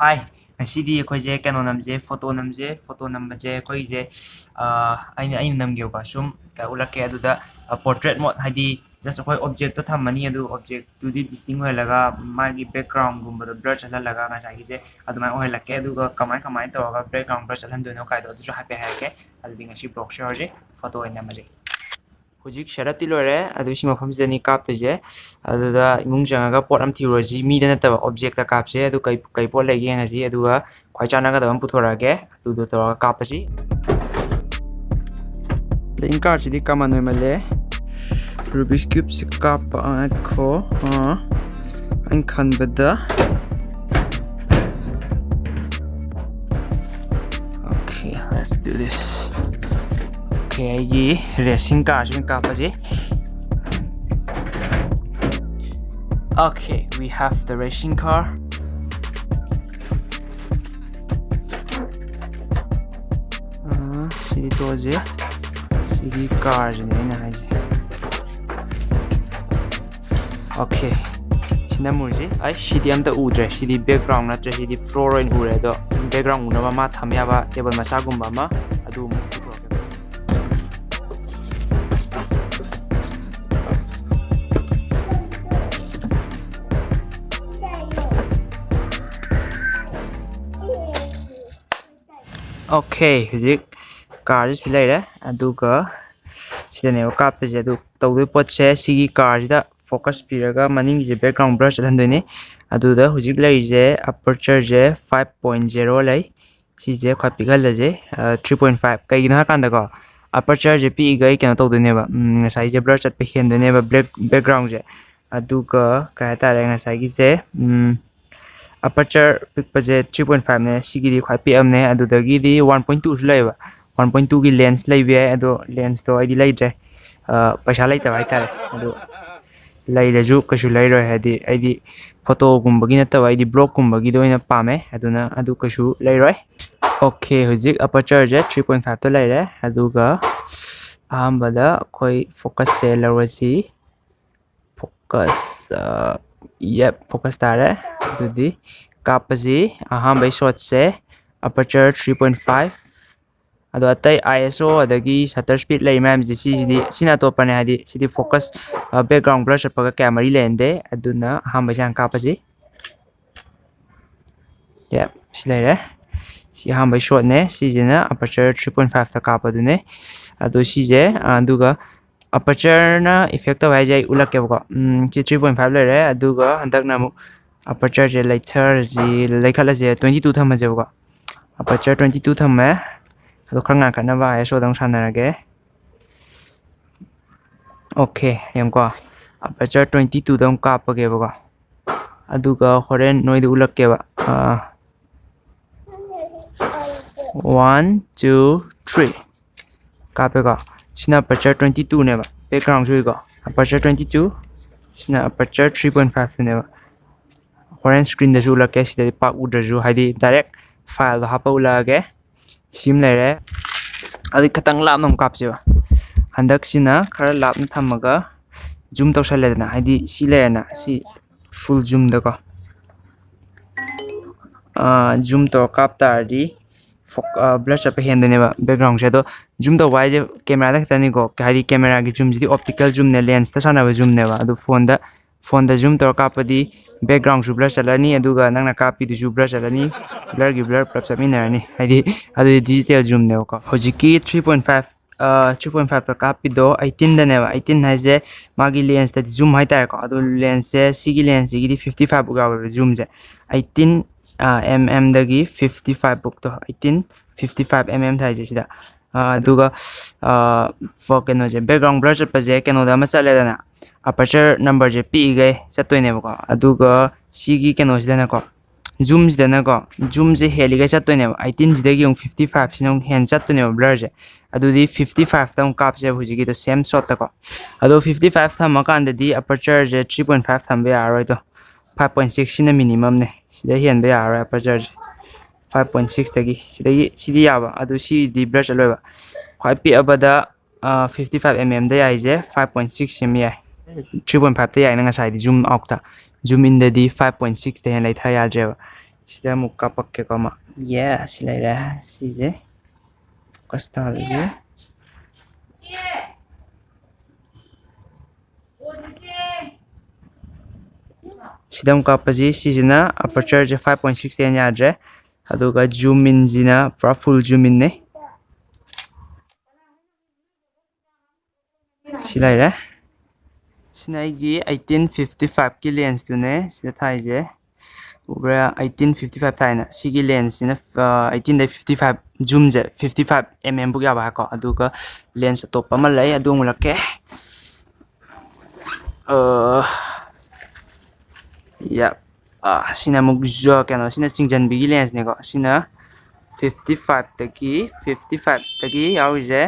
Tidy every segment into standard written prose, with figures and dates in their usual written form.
Hi, ngꯁꯤꯗꯤ ꯑꯩꯈꯣꯏꯁꯦ ꯀꯩꯅꯣ ꯅꯝꯁꯦ photo ꯅꯝꯕꯁꯦ ꯑꯩꯈꯣꯏꯁꯦ ꯑꯩꯅ ꯅꯝꯒꯦꯕꯀꯣ ꯁꯨꯝ ꯎꯠꯂꯛꯀꯦ ꯑꯗꯨꯗ ꯄꯣꯔꯇ꯭ꯔꯦꯠ ꯃꯣꯗ ꯍꯥꯏꯗꯤ ꯖꯁ ꯑꯩꯈꯣꯏ ꯑꯣꯕꯖꯦꯛꯇꯣ ꯊꯝꯃꯅꯤ ꯑꯗꯨ ꯑꯣꯕꯖꯦꯛꯇꯨꯗꯤ ꯗꯤꯁꯇꯤꯡ ꯑꯣꯏꯍꯜꯂꯒ ꯃꯥꯒꯤ ꯕꯦꯛꯒ꯭ꯔꯥꯎꯟꯒꯨꯝꯕꯗꯣ ꯕ꯭ꯂꯔ ꯆꯠꯍꯜꯂꯒ ꯉꯁꯥꯏꯒꯤꯁꯦ ꯑꯗꯨꯃꯥꯏꯅ ꯑꯣꯏꯍꯜꯂꯛꯀꯦ ꯑꯗꯨꯒ ꯀꯃꯥꯏꯅ ꯇꯧꯔꯒ ꯕꯦꯛꯒ꯭ꯔꯥꯎꯟ ꯕ꯭ꯂꯔ ꯆꯠꯍꯟꯗꯣꯏꯅꯣ ꯀꯥꯏꯗꯣ ꯑꯗꯨꯁꯨ ꯍꯥꯏꯐꯦꯠ ꯍꯥꯏꯔꯛꯀꯦ ꯑꯗꯨꯗꯤ ꯉꯁꯤ ꯕ꯭ꯂꯣꯒꯁꯦ ꯍꯧꯔꯁꯤ ꯐꯣꯇꯣ ꯑꯣꯏꯅ ꯅꯝꯃꯁꯦ ꯍꯧꯖꯤꯛ ꯁꯦꯠꯑꯞꯇꯤ ꯂꯣꯏꯔꯦ ꯑꯗꯨ ꯁꯤ ꯃꯐꯝꯁꯤꯗꯅꯤ ꯀꯥꯞꯇꯣꯏꯁꯦ ꯑꯗꯨꯗ ꯏꯃꯨꯡ ꯆꯪꯉꯒ ꯄꯣꯠ ꯑꯃ ꯊꯤꯔꯨꯔꯁꯤ ꯃꯤꯗ ꯅꯠꯇꯕ ꯑꯣꯕꯖꯦꯛꯇ ꯀꯥꯞꯁꯦ ꯑꯗꯨ ꯀꯩ ꯄꯣꯠ ꯂꯩꯒꯦ ꯌꯦꯡꯉꯁꯤ ꯑꯗꯨꯒ ꯈ꯭ꯋꯥꯏ ꯆꯥꯟꯅꯒꯗꯕ ꯑꯃ ꯄꯨꯊꯣꯔꯛꯑꯒꯦ ꯑꯗꯨꯗꯣ ꯇꯧꯔꯒ ꯀꯥꯞꯄꯁꯤ ꯄ꯭ꯂꯦꯌꯤꯡ ꯀꯥꯔꯗꯁꯤꯗꯤ ꯀꯃꯟ ꯑꯣꯏꯃꯜꯂꯦ ꯔꯨꯕꯤꯛꯁ ꯀ꯭ꯌꯨꯕꯁꯤ ꯀꯥꯞꯄ ꯉꯥꯏꯈꯣ ꯑꯩꯅ ꯈꯟꯕꯗ Okay, let's do this. Okay, ꯑꯩꯒꯤ ꯔꯦꯁꯤꯡ ꯀꯥꯔꯁꯤ ꯑꯣꯏꯅ ꯀꯥꯞꯄꯁꯤ. Okay, we have the racing car. Sidi toje. Sidi car jene aina haise. Okay. Sina murji. Ai sidi amta udre. Sidi background natre sidi floor oin ure do. Background unaba ma thamya ba table macha gumba ma adu mu. Okay, hujik car si leire aduga sidane kaptase adu tawdoi potse sigi car sida focus piraga maningje background blur chathandoine aduda hujik leije aperture je 5.0 lei sije khwa pighalaje 3.5 kaigina hakanda ko aperture je pi gai kena tawdoine ba ngasai je blur chat pe hendoine ba background je aduga ka tare ngasai gi je aperture picpase 3.5 ne sigidi khwa pi amne adudagi di 1.2 su leiba 1.2 gi lens leibe ado lens to aidi leidre paisa leitaba haitare ado leiraju kasu leiroi hadi aidi photo gumbagi nataba aidi blog gumbagi do ina pame aduna adu kasu leiroi okay hujik aperture je 3.5 to leire aduga ahambada khoi focus se lawasi focus yep focus tare adudi kapasi ahamba shot se aperture 3.5 ado atai ISO adagi shutter speed lei ma'am ji sina to pane hadi sidi focus background blur chapaga camera lende aduna ahamba jang kapasi yep silere si ahamba shot ne sijina aperture 3.5 ta kapadune ado sije aduga aperture na effect to hai jai ulak ke ko 3.5 lere aduga handak na aperture je later ji lekhala je 22 thama je ko aperture 22 thama ado khanga kana ba ISO dang sanarage okay yamko aperture 22 dang kapage ba aduga horen noid ulak ke ba 1 2 3 kapega sina aperture 22 ne ba background ju ko aperture 22 sina aperture 3.5 ne ba horen screen da ju ulak ke sida pak udraju haidi direct file hapa ulage sim lere adi khatang lapnam kapse ba handak sina khara lapna thamaga zoom tawsaledna haidi si lerena si full zoom da ko zoom to kapta di blur chapa hendone ba background se do zoom to wise camera da tani ko haidi camera gi zoom ji optical zoom ne lens ta sana ba zoom ne ba adu phone da zoom to kapadi background su blur chalani aduga nangna kapi du blur chalani blur gi blur prap chaminarani haidi adu digital zoom ne ko hojiki 3.5 3.5 ta kapi do 18 da ne ba 18 haise magi lens ta zoom hai tar ko adu lens se sigi lens gi 55 uga ba zoom je 18 mm dagi 55 book to 18 55 mm thai je sida aduga for keno je background blur chat pa je keno da ma chale da na aperture number je pi gai chattoine ba ko aduga sigi keno sida na ko zoom sida na ko zoom je heli gai chattoine ba 18 sida gi 55 sina hen chattoine ba blur je adudi 55 ta kap je huji gi to same shot ta ko adu 55 tha ma kan di aperture je 3.5 thambe aroi to 5.6 sina minimum ne sida hen be aroi aperture 5.6 tagi sidi yaba adu si di blur chaloi ba khwai pi abada 55 mm da yai je 5.6 cm yai 3.5 ta yai na ngasai di zoom out ta zoom in da di 5.6 ta hen lai tha ya je Sida muk kapak ke koma. Yeah, sila dah. Sije. Fokus tahu je. Sida muk kapasi sijina aperture je 5.6 dia nya je. Aduga zoom in jina full zoom in ne. Sila dah. Sina igi 1855 ki lens tu ne. Sida thai je. Ubra 1855 thai na. Sigi lens sina 1855 zoom je 55 mm bu ya ba ko. Aduga lens top pa malai adu mulake. Yep. Sina mugjo kano sina singjan bigi lens ne ko. Sina 55 tagi yaw je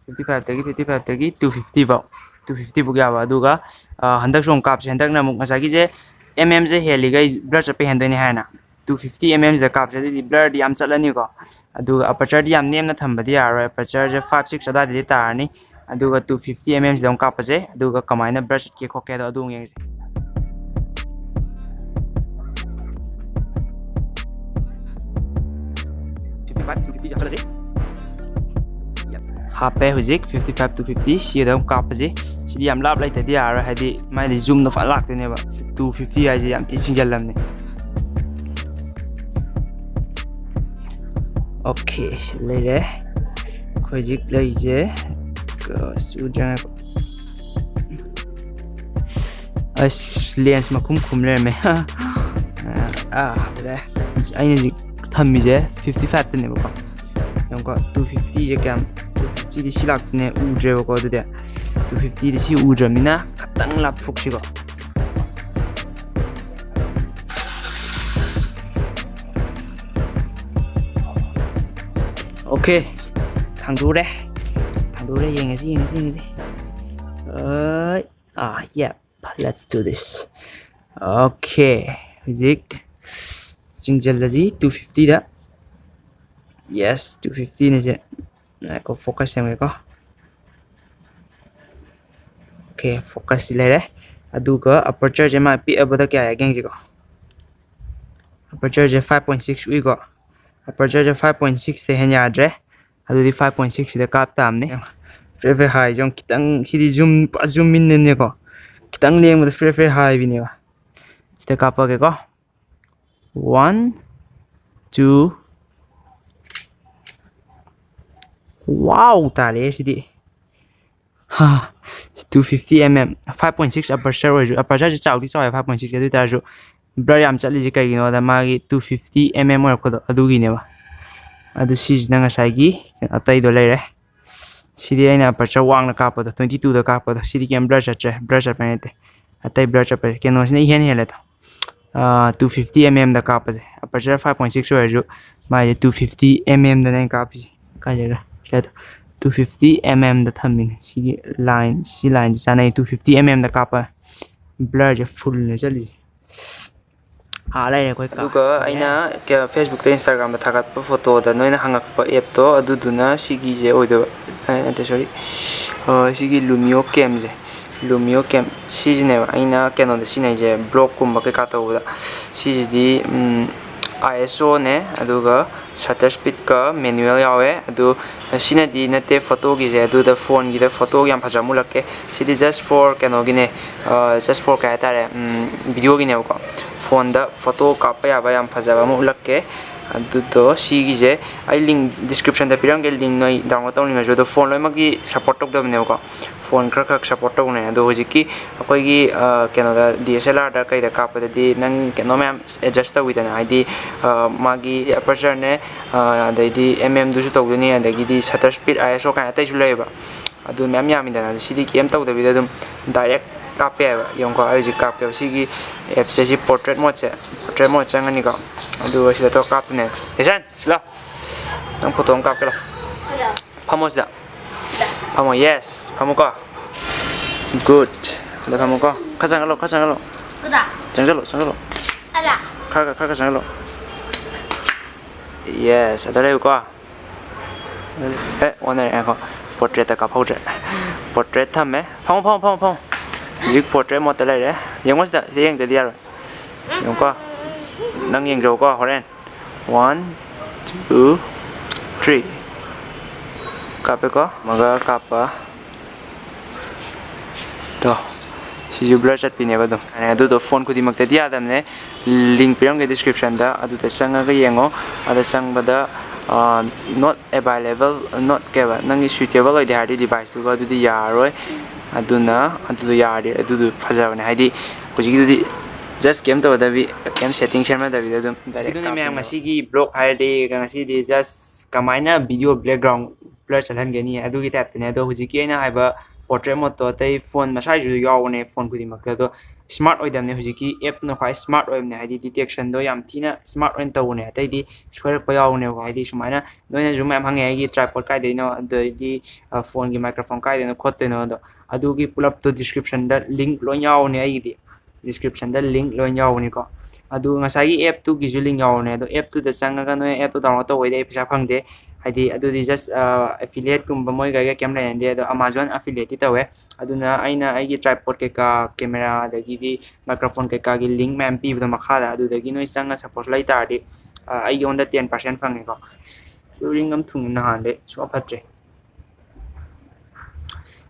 55 tagi 250 ba 250 bu ya ba aduga handak song kap handak na muk ngasa gi je mm je heli gai blur chape handani hana 250 mm je kap je di blur di am chalani ko aduga aperture di am nem na thamba di aro aperture je 5 6 ada di tarni aduga 250 mm je kap je aduga kamaina blur ke khoke do adu ngeng je hape huzik 55 to 50 sidam kapaji sidi am lab lai tadi ara hadi mai di zoom no fa lak ne ba 250 ai am ti singjalam ne okay lere khojik lai je ko sujang as lens makum khumle me le aina ji thammi je 55 ne ba ko 250 je kam 250 di silak ne uje ko de 250 di si uje mina katang lap fuk si ko okay thangdu re yeng si yeah let's do this okay zik singjal laji 250 da yes 250 ne je ko focus yang ko okay focus lere aduga aperture je ma pi abada kya ya geng ji ko aperture je 5.6 ui ko aperture je 5.6 se henya adre adu di 5.6 de kap tam ne very high jong kitang sidi zoom in ne ko kitang leng mo very high bi ne ba ste kap ke ko 1 2 wow tare sidi 250 mm 5.6 aperture chaudi chaw 5.6 adu tar jo blur yam chali ji kai no da magi 250 mm or ko adu gi ne ba adu siz na ngasai gi atai do le re sidi aina aperture wang na kap da 22 da kap da sidi kem blur cha pa ne atai blur cha pa ke no sine hen hele to 250 mm da kap je aperture 5.6 or jo mai 250 mm da ne kap ji ka je 250 mm da thamin si line sana 250 mm da kapa blur je full ne chali lai koi ka duga aina ke facebook te instagram da thagat pa photo da noina hangak pa app to aduduna sigi je oido ante sorry sigi lumio cam si ne aina canon da sinai je block kum ba ke ka to da si di ISO ne aduga shutter speed ka manual yawe adu sina di nate photo gi je adu da phone gi da photo yam phajamu lakke sidi just for kano gi ne just for ka tare video gi ne ko phone da photo ka pa ya ba yam phajaba mu lakke adu to si gi je ai link description da pirang ge link noi download tawni ma jo do phone loi ma gi support tok da ne ko phone krak support tok ne adu hoji ki akoi gi kano da DSLR da kai da ka pa di nang kano ma adjust with an ID magi aperture ne di mm du su tok ni and di shutter speed ISO ka tai su leba adu mem yam da sidi kem tok da bi da dum direct ka pe yong ko ai ji ka pe sigi app se si portrait mode chang ani ko adu si to ka ne esan la nang photo ka pe la phamos da phamo yes phamo ko good da phamo ko khajang lo kuda chang lo ala kha chang lo yes ada lagi ko oner ko portrait ta ka phautre portrait thame phong zik portrait mo ta lai re yong was da yeng da dia ro yong ko nang yengjo ko horen 1 2 3 kape ko maga kapa to si blur chat pine ba do ane adu do phone khudi makte dia adam ne link piram ge description da adu ta sanga ga yengo ada sang bada not available not keba nang suitable oi hardi device tu ba adu di yaroi aduna adu yardi adu phajabane haidi hujigi di just game to da bi game setting share ma da bi dum direct adu ne me ngasi gi block haidi ngasi di just kamaina video background blur chalan geni adu gi tap ne do hujigi aina haiba portrait mode to tai phone masai ju yawane phone khudi makta do smart oidam ne hujiki app no khai smart oim ne haidi detection do yam thina smart oin to ne tai di square pa yawane haidi sumaina noina zoom am hange gi tripod kai de no di phone gi microphone kai de no khotte no do adu gi pull up to description da link lo yawane ai di description da link lo yawane ko adu ngasai app tu gi ju link yawane do app tu da sanga ga no app tu download to wei pisa phangde haidi adu di just affiliate kum ba moi ga camera ende ado Amazon affiliate tawe aduna aina aigi tripod ke ka camera dagi di microphone ke ka gi link ma mp ba makhala adu dagi noi sanga support lai tar di aigi onda 10% fange ko so ringam thung na hande so phatre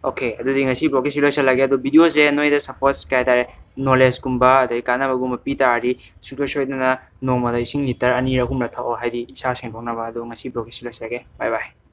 okay adu di ngasi blog silo chala ga do video je noi da support ka tare knowledge kumba dai kana ba gum pi tar di sugar shoy na no ma dai sing liter ani ra gum la tho haidi isa seng thong na ba do ngasi blog silo sage bye bye